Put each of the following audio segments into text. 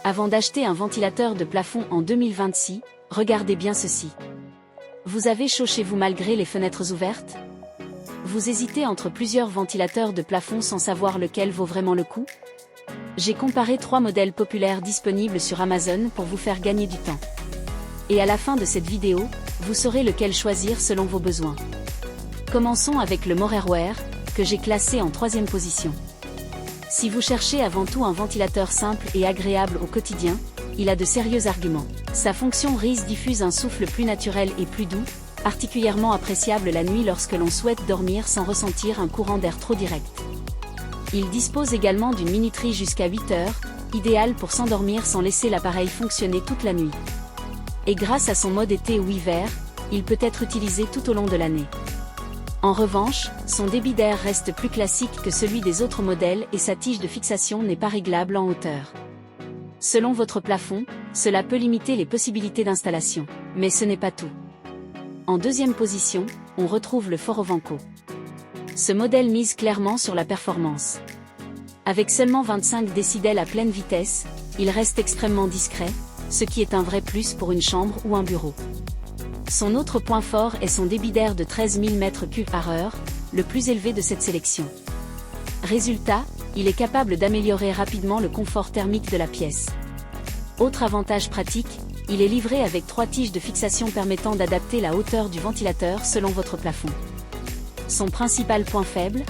Avant d'acheter un ventilateur de plafond en 2026, regardez bien ceci. Vous avez chaud chez vous malgré les fenêtres ouvertes? Vous hésitez entre plusieurs ventilateurs de plafond sans savoir lequel vaut vraiment le coup? J'ai comparé 3 modèles populaires disponibles sur Amazon pour vous faire gagner du temps. Et à la fin de cette vidéo, vous saurez lequel choisir selon vos besoins. Commençons avec le Morerware, que j'ai classé en 3e position. Si vous cherchez avant tout un ventilateur simple et agréable au quotidien, il a de sérieux arguments. Sa fonction RIS diffuse un souffle plus naturel et plus doux, particulièrement appréciable la nuit lorsque l'on souhaite dormir sans ressentir un courant d'air trop direct. Il dispose également d'une minuterie jusqu'à 8 heures, idéale pour s'endormir sans laisser l'appareil fonctionner toute la nuit. Et grâce à son mode été ou hiver, il peut être utilisé tout au long de l'année. En revanche, son débit d'air reste plus classique que celui des autres modèles et sa tige de fixation n'est pas réglable en hauteur. Selon votre plafond, cela peut limiter les possibilités d'installation. Mais ce n'est pas tout. En 2e position, on retrouve le Forovanco. Ce modèle mise clairement sur la performance. Avec seulement 25 décibels à pleine vitesse, il reste extrêmement discret, ce qui est un vrai plus pour une chambre ou un bureau. Son autre point fort est son débit d'air de 13 000 m³/h, le plus élevé de cette sélection. Résultat, il est capable d'améliorer rapidement le confort thermique de la pièce. Autre avantage pratique, il est livré avec 3 tiges de fixation permettant d'adapter la hauteur du ventilateur selon votre plafond. Son principal point faible?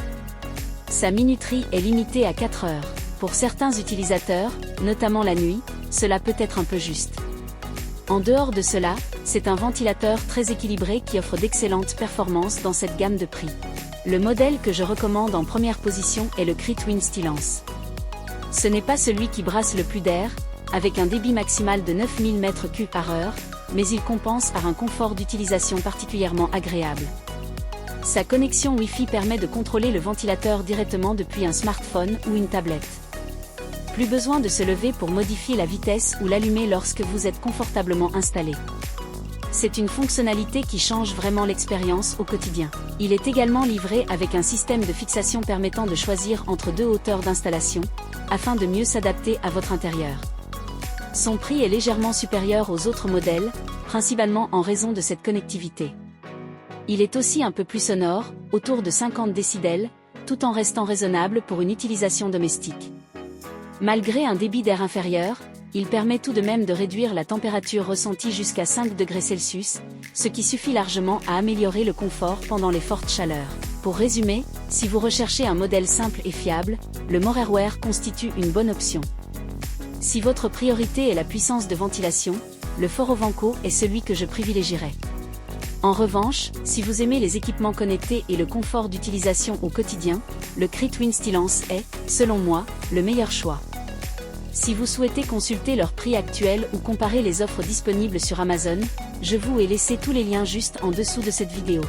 Sa minuterie est limitée à 4 heures. Pour certains utilisateurs, notamment la nuit, cela peut être un peu juste. En dehors de cela, c'est un ventilateur très équilibré qui offre d'excellentes performances dans cette gamme de prix. Le modèle que je recommande en 1re position est le Critwind Stylance. Ce n'est pas celui qui brasse le plus d'air, avec un débit maximal de 9000 m³/h, mais il compense par un confort d'utilisation particulièrement agréable. Sa connexion Wi-Fi permet de contrôler le ventilateur directement depuis un smartphone ou une tablette. Plus besoin de se lever pour modifier la vitesse ou l'allumer lorsque vous êtes confortablement installé. C'est une fonctionnalité qui change vraiment l'expérience au quotidien. Il est également livré avec un système de fixation permettant de choisir entre 2 hauteurs d'installation, afin de mieux s'adapter à votre intérieur. Son prix est légèrement supérieur aux autres modèles, principalement en raison de cette connectivité. Il est aussi un peu plus sonore, autour de 50 décibels, tout en restant raisonnable pour une utilisation domestique. Malgré un débit d'air inférieur, il permet tout de même de réduire la température ressentie jusqu'à 5 degrés Celsius, ce qui suffit largement à améliorer le confort pendant les fortes chaleurs. Pour résumer, si vous recherchez un modèle simple et fiable, le Morerware constitue une bonne option. Si votre priorité est la puissance de ventilation, le Forovanco est celui que je privilégierais. En revanche, si vous aimez les équipements connectés et le confort d'utilisation au quotidien, le Critwind Stylance est, selon moi, le meilleur choix. Si vous souhaitez consulter leurs prix actuels ou comparer les offres disponibles sur Amazon, je vous ai laissé tous les liens juste en dessous de cette vidéo.